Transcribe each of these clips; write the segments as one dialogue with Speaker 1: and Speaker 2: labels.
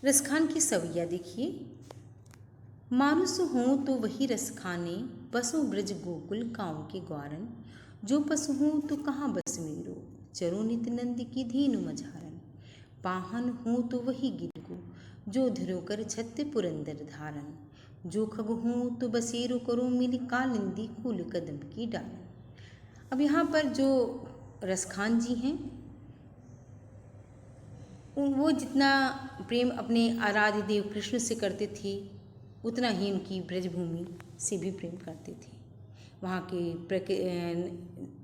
Speaker 1: रसखान की सवैया देखिए। मानुस हूँ तो वही रस खाने, बसो ब्रज गोकुल गाँव के ग्वारन। जो पशु हूँ तो कहाँ बस मेरो, चरो नित नंद की धेनु मझारन। पाहन हूँ तो वही गिरगु, जो धरो कर छत्त पुरंदर धारन। जो खग हूँ तो बसेरो करो, मिली कालिंदी कुल कदम की डालन। अब यहाँ पर जो रसखान जी हैं, वो जितना प्रेम अपने आराध्य देव कृष्ण से करते थे, उतना ही उनकी ब्रजभूमि से भी प्रेम करते थे। वहाँ के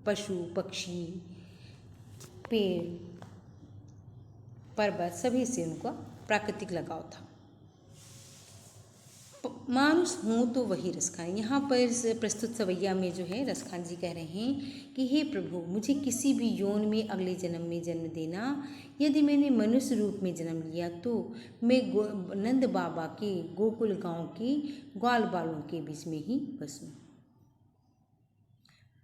Speaker 1: पशु पक्षी पेड़ पर्वत सभी से उनका प्राकृतिक लगाव था। मानुस हूँ तो वही रसखान। यहाँ पर प्रस्तुत सवैया में जो है रसखान जी कह रहे हैं कि हे प्रभु, मुझे किसी भी यौन में अगले जन्म में जन्म देना। यदि मैंने मनुष्य रूप में जन्म लिया तो मैं नंद बाबा के गोकुल गांव के ग्वाल बालों के बीच में ही बसूं।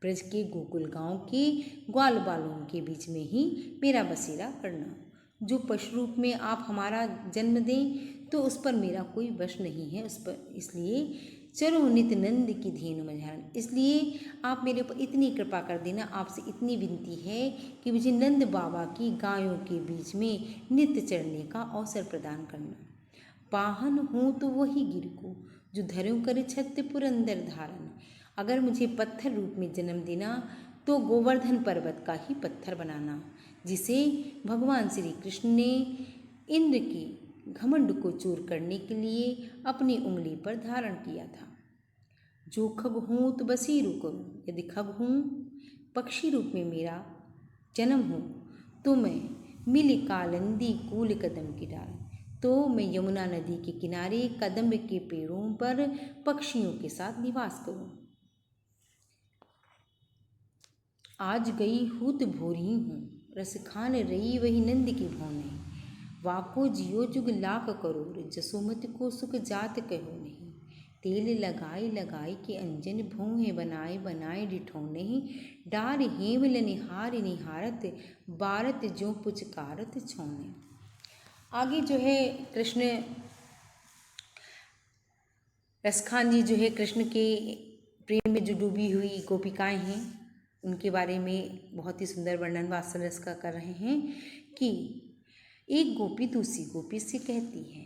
Speaker 1: ब्रज के गोकुल गांव के ग्वाल बालों के बीच में ही मेरा बसेरा करना। जो पशु रूप में आप हमारा जन्म दें तो उस पर मेरा कोई वश नहीं है, उस पर इसलिए चलो नित नंद की धेनु मझारन। इसलिए आप मेरे ऊपर इतनी कृपा कर देना, आपसे इतनी विनती है कि मुझे नंद बाबा की गायों के बीच में नित्य चढ़ने का अवसर प्रदान करना। पाहन हूँ तो वही गिरको, जो धर्यों करे छत्त पुरंदर धारन। अगर मुझे पत्थर रूप में जन्म देना तो गोवर्धन पर्वत का ही पत्थर बनाना, जिसे भगवान श्री कृष्ण ने इंद्र के घमंड को चूर करने के लिए अपनी उंगली पर धारण किया था। जो खग हूँ तो बसेरो करूँ, यदि खग हूँ पक्षी रूप में मेरा जन्म हो तो मैं मिली कालिंदी कूल कदम की डाल, तो मैं यमुना नदी के किनारे कदम्ब के पेड़ों पर पक्षियों के साथ निवास करूं। आज गई हूत भोरी हूँ, रस खान रही वही नंद की भौने। वाको जियो जुग लाख करोड़, जसोमति को सुख जात कहो नहीं। तेल लगाई लगाई के अंजन, भौहें बनाए बनाए डिठौने। डार हेमल निहार निहारत, बारत जो पुचकारत छौने। आगे जो है कृष्ण रसखान जी जो है कृष्ण के प्रेम में जो डूबी हुई गोपिकाएं हैं उनके बारे में बहुत ही सुंदर वर्णन वात्सल रस का कर रहे हैं कि एक गोपी दूसरी गोपी से कहती है,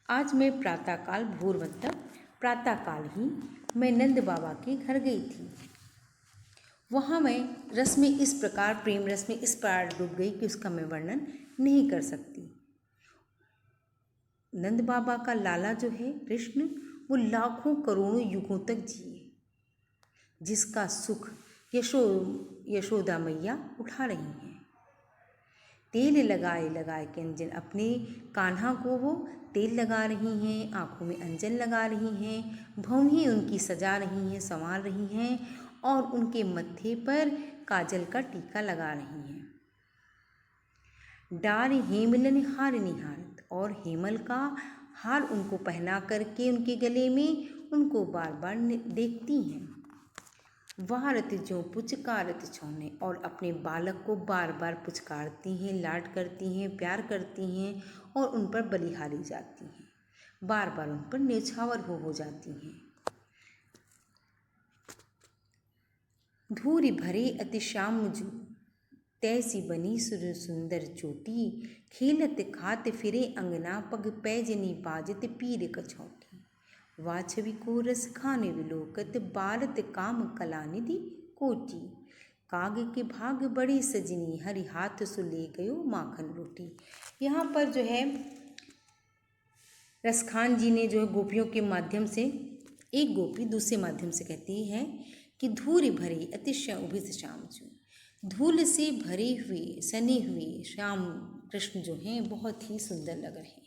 Speaker 1: आज मैं प्रातःकाल भोर मतलब प्रातःकाल ही मैं नंद बाबा के घर गई थी। वहाँ मैं रस में इस प्रकार प्रेम रस में इस प्रकार डूब गई कि उसका मैं वर्णन नहीं कर सकती। नंद बाबा का लाला जो है कृष्ण, वो लाखों करोड़ों युगों तक जिए, जिसका सुख यशोदा मैया उठा रही हैं। तेल लगाए लगाए के अंजन, अपने कान्हा को वो तेल लगा रही हैं, आँखों में अंजन लगा रही हैं, भौहें उनकी सजा रही हैं, संवार रही हैं और उनके मत्थे पर काजल का टीका लगा रही हैं। डार हेमलन हार निहारत, और हेमल का हार उनको पहना करके उनके गले में उनको बार बार देखती हैं। वारत जो पुचकारत छौने, और अपने बालक को बार बार पुचकारती हैं, लाड करती हैं, प्यार करती हैं और उन पर बलिहारी जाती हैं, बार बार उन पर न्यौछावर हो जाती हैं। धूरि भरे अति श्याम जू, तैसी बनी सुर सुंदर चोटी। खेलत खात फिरे अंगना, पग पैजनी बाजत पीर कछौटी। वाछवि को रस खाने विलोकत, बारत काम कलानिधि कोटी। काग के भाग बड़ी सजनी, हरि हाथ सु ले गयो माखन रोटी। यहाँ पर जो है रसखान जी ने जो है गोपियों के माध्यम से, एक गोपी दूसरे माध्यम से कहती है कि धूरि भरे अतिशय उभित श्याम जू, धूल से भरे हुए सने हुए श्याम कृष्ण जो हैं बहुत ही सुंदर लग रहे हैं।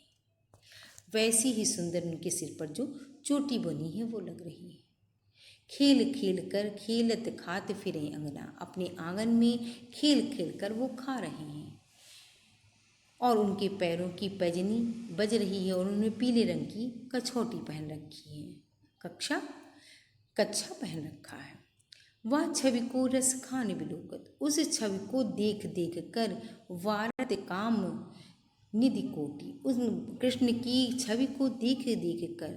Speaker 1: वैसी ही सुंदर उनके सिर पर जो चोटी बनी है वो लग रही है। खेल खेल कर खेलत खात फिरे अंगना, अपने आंगन में खेल खेल कर वो खा रहे हैं और उनके पैरों की पैजनी बज रही है और उन्होंने पीले रंग की कछौटी पहन रखी है, कच्छा पहन रखा है। वह छवि को रस खान विलोकत, उस छवि को देख देख कर वारत काम निधि कोटि, उस कृष्ण की छवि को देख देख कर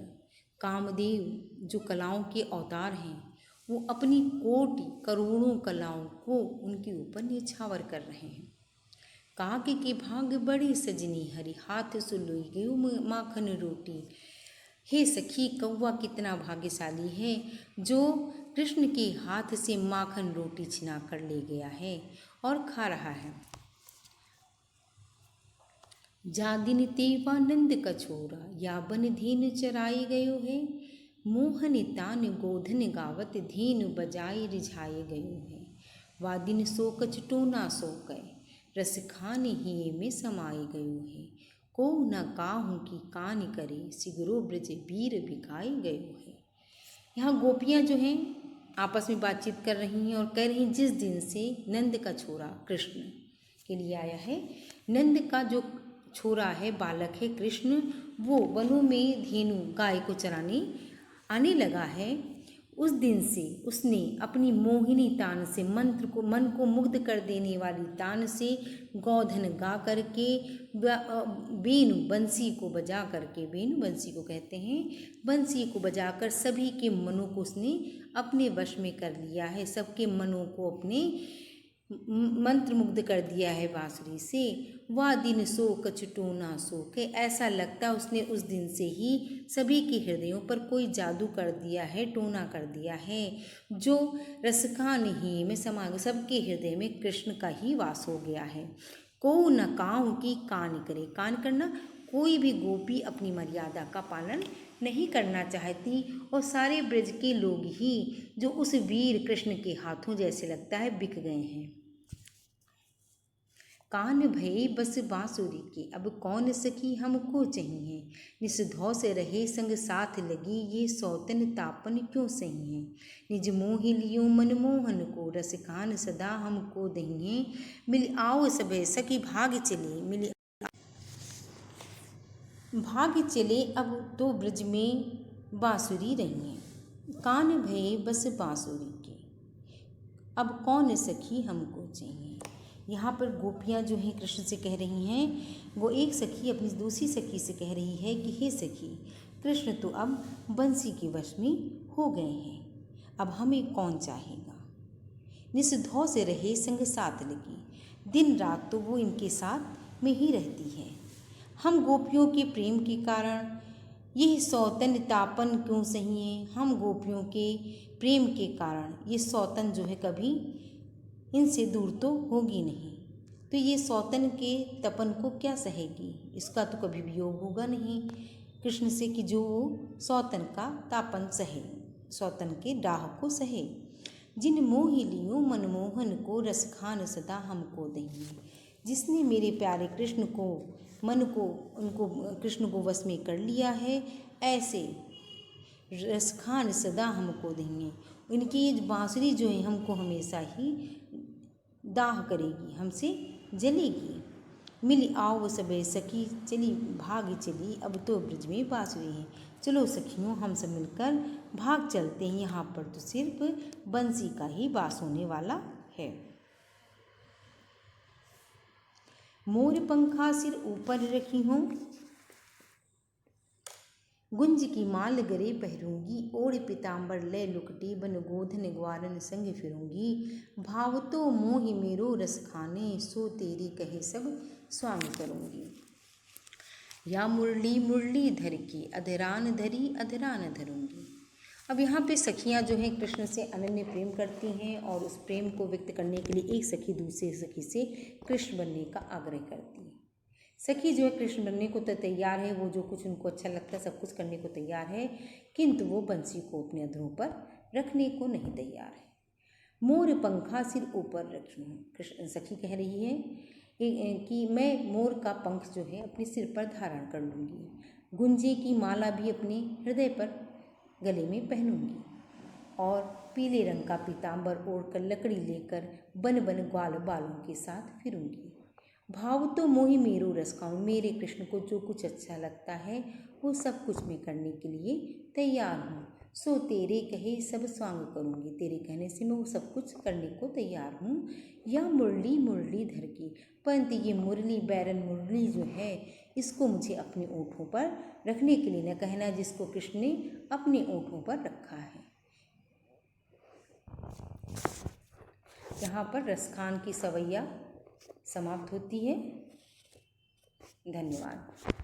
Speaker 1: कामदेव जो कलाओं के अवतार हैं वो अपनी कोटि करोड़ों कलाओं को उनके ऊपर न्यौछावर कर रहे हैं। कागे के भाग बड़े सजनी हरि, हाथ सुलोई गयो माखन रोटी। हे सखी, कौवा कितना भाग्यशाली है जो कृष्ण के हाथ से माखन रोटी छिना कर ले गया है और खा रहा है। जा दिन तेवानंद का छोरा, या बन धीन चराए गयो है। मोहन तान गोधन गावत, धीन बजाए रिझाए गयो है। वा दिन सो कछ टोना सो कै, रस खान ही में समाये गयो है। को न काहू की कान करे, सिगरो ब्रज वीर बिकाए गयो है। यहाँ गोपियाँ जो हैं आपस में बातचीत कर रही हैं और कह रही हैं जिस दिन से नंद का छोरा कृष्ण के लिए आया है, नंद का जो छोरा है, बालक है कृष्ण, वो वनों में धेनु गाय को चराने आने लगा है, उस दिन से उसने अपनी मोहिनी तान से मन को मुग्ध कर देने वाली तान से गोधन गा करके, बेनु बंसी को बजा करके, बेनु बंसी को कहते हैं, बंसी को बजाकर सभी के मनों को उसने अपने वश में कर लिया है। सबके मनों को अपने मंत्र मुग्ध कर दिया है बांसुरी से। वह दिन सो कछ टोना सो के, ऐसा लगता उसने उस दिन से ही सभी के हृदयों पर कोई जादू कर दिया है, टोना कर दिया है। जो रसखान ही में समा, सबके हृदय में कृष्ण का ही वास हो गया है। को न काहू की कान करे, कान करना, कोई भी गोपी अपनी मर्यादा का पालन नहीं करना चाहती और सारे ब्रज के लोग ही जो उस वीर कृष्ण के हाथों जैसे लगता है बिक गए हैं। कान भये बस बांसुरी के, अब कौन सखी हमको चाहिए। निसधौ से रहे संग साथ लगी, ये सौतन तापन क्यों सही है। निज मोहि लियो मनमोहन को, रस खान सदा हमको दहिए। मिल आओ सभे सखी भाग चले, मिल भाग चले अब तो ब्रज में बांसुरी रहिए। कान भये बस बांसुरी के, अब कौन सखी हमको चाहिए। यहाँ पर गोपियाँ जो हैं कृष्ण से कह रही हैं, वो एक सखी अपनी दूसरी सखी से कह रही है कि हे सखी, कृष्ण तो अब बंसी के वश में हो गए हैं, अब हमें कौन चाहेगा। निसधौ से रहे संग साथ लगी, दिन रात तो वो इनके साथ में ही रहती है। हम गोपियों के प्रेम के कारण यह सौतन तापन क्यों सहिए। हम गोपियों के प्रेम के कारण ये सौतन जो है कभी इनसे दूर तो होगी नहीं, तो ये सौतन के तपन को क्या सहेगी, इसका तो कभी वियोग होगा नहीं कृष्ण से कि जो सौतन का तापन सहे, सौतन के डाह को सहे। जिन मोहि लियो मनमोहन को, रस खान सदा हमको दहिए। जिसने मेरे प्यारे कृष्ण को मन को उनको कृष्ण को वश में कर लिया है, ऐसे रसखान सदा हमको देंगे। इनकी ये बांसुरी जो है हमको हमेशा ही दाह करेगी, हमसे जलेगी। मिली आओ सबे सखी चली भाग चली, अब तो ब्रज में बांसुरी है। चलो सखियों हम सब मिलकर भाग चलते हैं, यहाँ पर तो सिर्फ बंसी का ही वास होने वाला है। मोर पंखा सिर ऊपर रखी हूँ, गुंज की माल गरे पहरूंगी। ओढ़ पीताम्बर ले लुकटी, बन गोधन ग्वारन संग फिरूंगी। भाव तो मोहि मेरो रस खाने, सो तेरी कहे सब स्वामी करूंगी। या मुरली मुरली धर की, अधरान धरी अधरान धरूंगी। अब यहाँ पे सखियाँ जो हैं कृष्ण से अनन्य प्रेम करती हैं और उस प्रेम को व्यक्त करने के लिए एक सखी दूसरी सखी से कृष्ण बनने का आग्रह करती है। सखी जो है कृष्ण बनने को तो तैयार है, वो जो कुछ उनको अच्छा लगता है सब कुछ करने को तैयार है, किंतु वो बंसी को अपने अधरों पर रखने को नहीं तैयार है। मोर पंखा सिर ऊपर रखी हूँ, कृष्ण सखी कह रही है कि मैं मोर का पंख जो है अपने सिर पर धारण कर लूँगी, गुंजे की माला भी अपने हृदय पर गले में पहनूंगी और पीले रंग का पीताम्बर ओढ़कर लकड़ी लेकर बन बन ग्वाल बालों के साथ फिरूंगी। भाव तो मोहि मेरो रस खाऊं, मेरे कृष्ण को जो कुछ अच्छा लगता है वो सब कुछ मैं करने के लिए तैयार हूँ। सो तेरे कहे सब स्वांग करूँगी, तेरे कहने से मैं वो सब कुछ करने को तैयार हूँ। या मुरली मुरलीधर की, परंतु ये मुरली बैरन मुरली जो है इसको मुझे अपने ओठों पर रखने के लिए न कहना, जिसको कृष्ण ने अपने ओठों पर रखा है। यहाँ पर रसखान की सवैया समाप्त होती है। धन्यवाद।